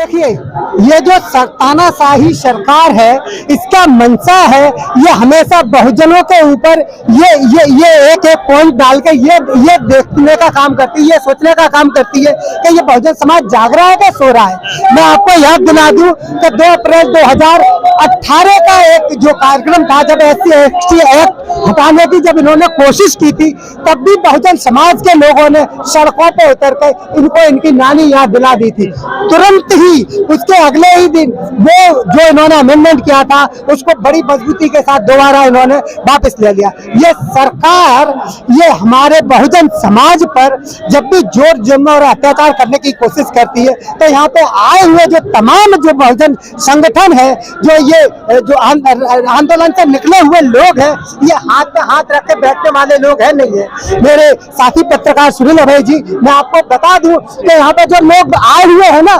देखिए, ये जो तानाशाही सरकार है, इसका मंशा है ये हमेशा बहुजनों के ऊपर ये एक पॉइंट डाल के ये देखने का काम करती है, ये सोचने का काम करती है कि ये बहुजन समाज जाग रहा है कि सो रहा है। मैं आपको याद दिला दूं कि 2 अप्रैल 2018 का एक जो कार्यक्रम था, जब SC/ST एक्ट हटाने की जब इन्होंने कोशिश की थी, तब भी बहुजन समाज के लोगों ने सड़कों पे उतर कर इनको इनकी नानी याद दिला दी थी। तुरंत ही उसके अगले ही दिन वो जो इन्होंने अमेंडमेंट किया था, उसको बड़ी मजबूती के साथ दोबारा इन्होंने वापस ले लिया। ये सरकार ये हमारे बहुजन समाज पर जब भी जोर जुल्म और अत्याचार करने की कोशिश करती है, तो यहाँ पे आए हुए जो तमाम जो बहुजन संगठन है, जो आंदोलन से निकले हुए लोग हैं, ये हाथ पे हाथ रख के बैठने वाले लोग हैं नहीं है। मेरे साथी पत्रकार सुनील अभय जी, मैं आपको बता दूं कि यहाँ पे जो लोग आए हुए हैं ना,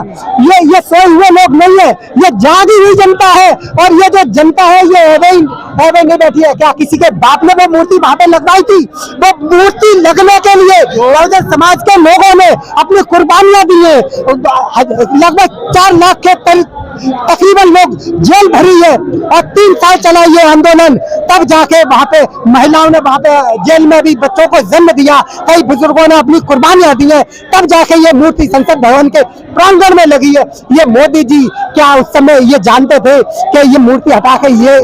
ये सोए हुए लोग नहीं है, ये जागी हुई जनता है। और ये जो जनता है ये ऐवे नहीं बैठी है। क्या किसी के बाप ने वो मूर्ति वहां पे लगवाई थी? वो मूर्ति लगने के लिए बहुजन समाज के लोगों ने अपनी कुर्बानियां दी है। लगभग 4 लाख के तकरीबन लोग जेल भरी है, और 3 साल चला ये आंदोलन। तब जाके वहां पे महिलाओं ने वहां पे जेल में भी बच्चों को जन्म दिया, कई बुजुर्गों ने अपनी कुर्बानियां दी है, तब जाके ये मूर्ति संसद भवन के प्रांगण में लगी है। ये मोदी जी क्या उस समय ये जानते थे कि ये मूर्ति हटा के ये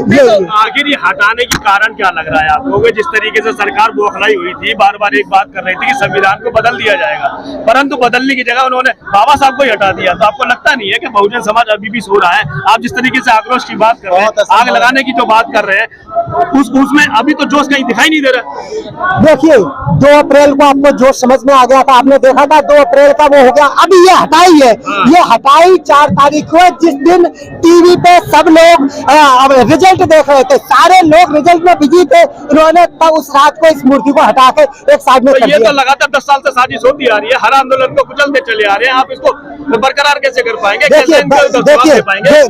आखिर ये हटाने की कारण क्या लग रहा है आपको? जिस तरीके से सरकार बौखलाई हुई थी, बार बार एक बात कर रही थी कि संविधान को बदल दिया जाएगा, परंतु बदलने की जगह उन्होंने बाबा साहब को ही हटा दिया। तो आपको लगता नहीं है कि बहुजन समाज अभी भी सो रहा है? आप जिस तरीके से आक्रोश की बात कर रहे हैं, आग लगाने की जो बात कर रहे हैं, उसमें अभी तो जोश कहीं दिखाई नहीं दे रहा। देखिए, 2 अप्रैल को आपको जोश समझ में आ गया था, आपने देखा था 2 अप्रैल का वो हो गया। अभी ये हटाई है, ये हटाई 4 तारीख को, जिस दिन टीवी पे सब लोग रिजल्ट देख रहे थे, सारे लोग रिजल्ट में बिजी थे। इन्होंने तब उस रात को इस मूर्ति को हटा के एक साइड में कर दिया। ये तो लगातार 10 साल से साजिश होती आ रही है, हर आंदोलन को कुचलते चले आ रहे हैं। आप इसको बरकरार कैसे कर पाएंगे?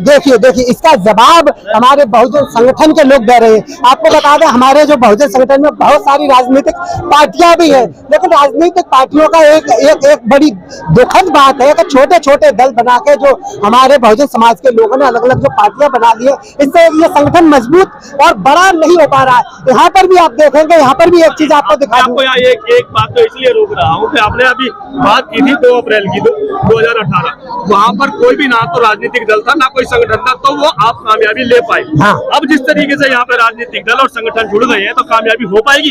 देखिए, इसका जवाब हमारे बहुजन संगठन के लोग दे रहे हैं। आपको बता दें, हमारे जो बहुजन संगठन में बहुत सारी राजनीतिक पार्टियां भी हैं, लेकिन राजनीतिक पार्टियों का एक बड़ी दुखद बात है कि छोटे छोटे दल बना के जो हमारे बहुजन समाज के लोगों ने अलग अलग जो पार्टियां बना ली है, इससे ये संगठन मजबूत और बड़ा नहीं हो पा रहा है। यहाँ पर भी आप देखेंगे, यहाँ पर भी एक चीज आपको दिखा दूं। यहाँ एक बात तो इसलिए रोक रहा हूँ कि आपने अभी बात की थी 2 अप्रैल की 2018, वहाँ पर कोई भी ना तो राजनीतिक दल था, ना कोई संगठन था, तो वो आप कामयाबी ले पाए। हाँ। अब जिस तरीके से यहाँ पे राजनीतिक दल और संगठन जुड़ गए हैं, तो कामयाबी हो पाएगी?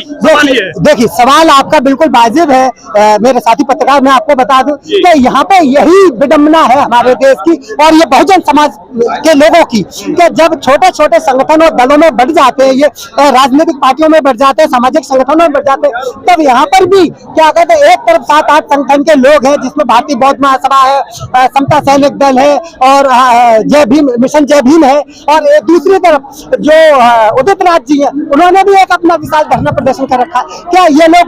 देखिए, सवाल आपका बिल्कुल वाजिब है मेरे साथी पत्रकार। मैं आपको बता दूं कि यहाँ पे यही विडंबना है हमारे देश की और ये बहुजन समाज के लोगों की, कि जब छोटे छोटे संगठन और दलों में बढ़ जाते हैं, ये राजनीतिक पार्टियों में बढ़ जाते हैं, सामाजिक संगठनों में बढ़ जाते हैं, तब यहाँ पर भी क्या कहते हैं, एक तरफ 7-8 संगठन के लोग हैं, जिसमें भारतीय बौद्ध महासभा है, समता सैनिक दल है, और जय भीम मिशन जय भीम है, और दूसरी तरफ जो उदित नाथ जी हैं, उन्होंने भी एक अपना विशाल धरना प्रदर्शन कर रखा। क्या ये लोग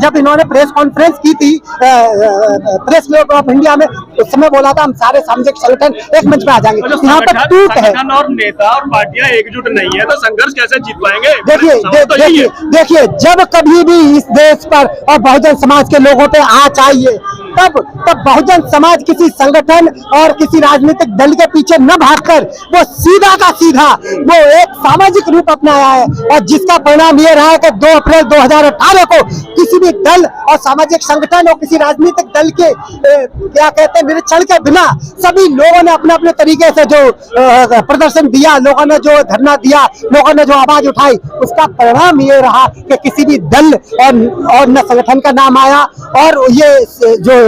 जब इन्होंने प्रेस कॉन्फ्रेंस की थी प्रेस क्लब ऑफ इंडिया में, उस समय बोला था हम सारे सामाजिक संगठन एक मंच पे आ जाएंगे। यहाँ पर टूट है, और नेता और पार्टियां एकजुट नहीं है, तो संघर्ष कैसे जीत पाएंगे? देखिए, जब कभी भी इस देश पर और बहुजन समाज के लोगों पे आँच आई है, तब बहुजन समाज किसी संगठन और किसी राजनीतिक दल के पीछे न भागकर वो सीधा का सीधा वो एक सामाजिक रूप अपनाया है, और जिसका परिणाम ये रहा है कि 2 अप्रैल 2018 को किसी भी दल और सामाजिक संगठन और किसी राजनीतिक दल के क्या कहते हैं निरीक्षण के बिना सभी लोगों ने अपने अपने तरीके से जो प्रदर्शन दिया, लोगों ने जो धरना दिया, लोगों ने जो आवाज उठाई, उसका परिणाम ये रहा कि किसी भी दल और न संगठन का नाम आया, और ये जो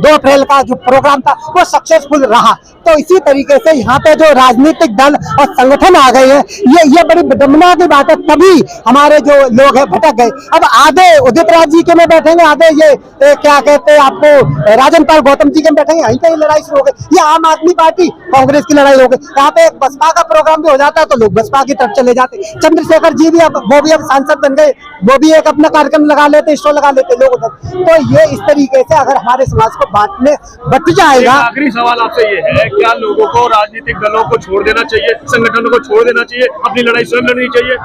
2 अप्रैल का जो प्रोग्राम था वो सक्सेसफुल रहा। तो इसी तरीके से यहाँ पे जो राजनीतिक दल और संगठन आ गए हैं, ये बड़ी विडंबना की बात है। तभी हमारे जो लोग हैं भटक गए। अब आधे उदित राज जी के में बैठेंगे, आधे ये क्या कहते हैं आपको राजन पाल गौतम जी के में बैठेंगे, यहीं पे ये लड़ाई शुरू हो गई। ये आम आदमी पार्टी कांग्रेस की लड़ाई हो गई। यहाँ पे एक बसपा का प्रोग्राम भी हो जाता है तो लोग बसपा की तरफ चले जाते। चंद्रशेखर जी भी अब सांसद बन गए, वो भी एक अपना कार्यक्रम लगा लेते, स्टॉल लगा लेते लोग उधर। तो ये इस तरीके से अगर हमारे समाज को बांटने बट जाएगा। आखिरी सवाल आपसे ये है, क्या लोगों को राजनीतिक दलों को छोड़ देना चाहिए, संगठनों को छोड़ देना चाहिए, अपनी लड़ाई स्वयं लड़नी चाहिए?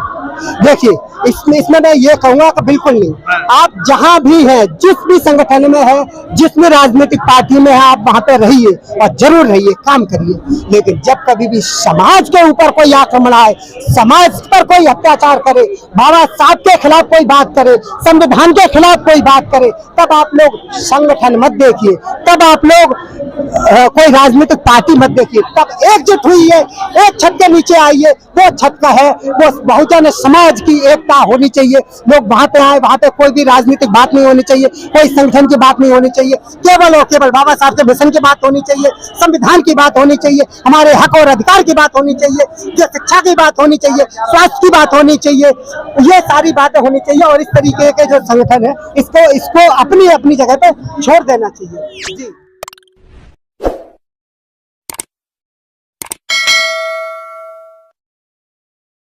देखिए इसमें मैं ये कहूंगा कि बिल्कुल नहीं। आप जहां भी हैं, जिस भी संगठन में है, जिस भी राजनीतिक पार्टी में है, आप वहां पे रहिए और जरूर रहिए, काम करिए। लेकिन जब कभी भी समाज के ऊपर कोई आक्रमण आए, समाज पर कोई अत्याचार करे, बाबा साहब के खिलाफ कोई बात करे, संविधान के खिलाफ कोई बात करे, तब आप लोग संगठन मत देखिए, तब आप लोग कोई राजनीतिक पार्टी मत देखिए, तब एकजुट हुई है, एक छत के नीचे आइए। वो छत का है वो बहुजन समाज की एकता होनी चाहिए। लोग वहां पे आए, वहां पे कोई भी राजनीतिक बात नहीं होनी चाहिए, कोई संगठन की बात नहीं होनी चाहिए, केवल और केवल बाबा साहब के मिशन की बात होनी चाहिए, संविधान की बात होनी चाहिए, हमारे हक और अधिकार की बात होनी चाहिए, ये शिक्षा की बात होनी चाहिए, स्वास्थ्य की बात होनी चाहिए, ये सारी बातें होनी चाहिए। और इस तरीके के जो संगठन है इसको अपनी अपनी जगह पे छोड़ देना चाहिए। जी।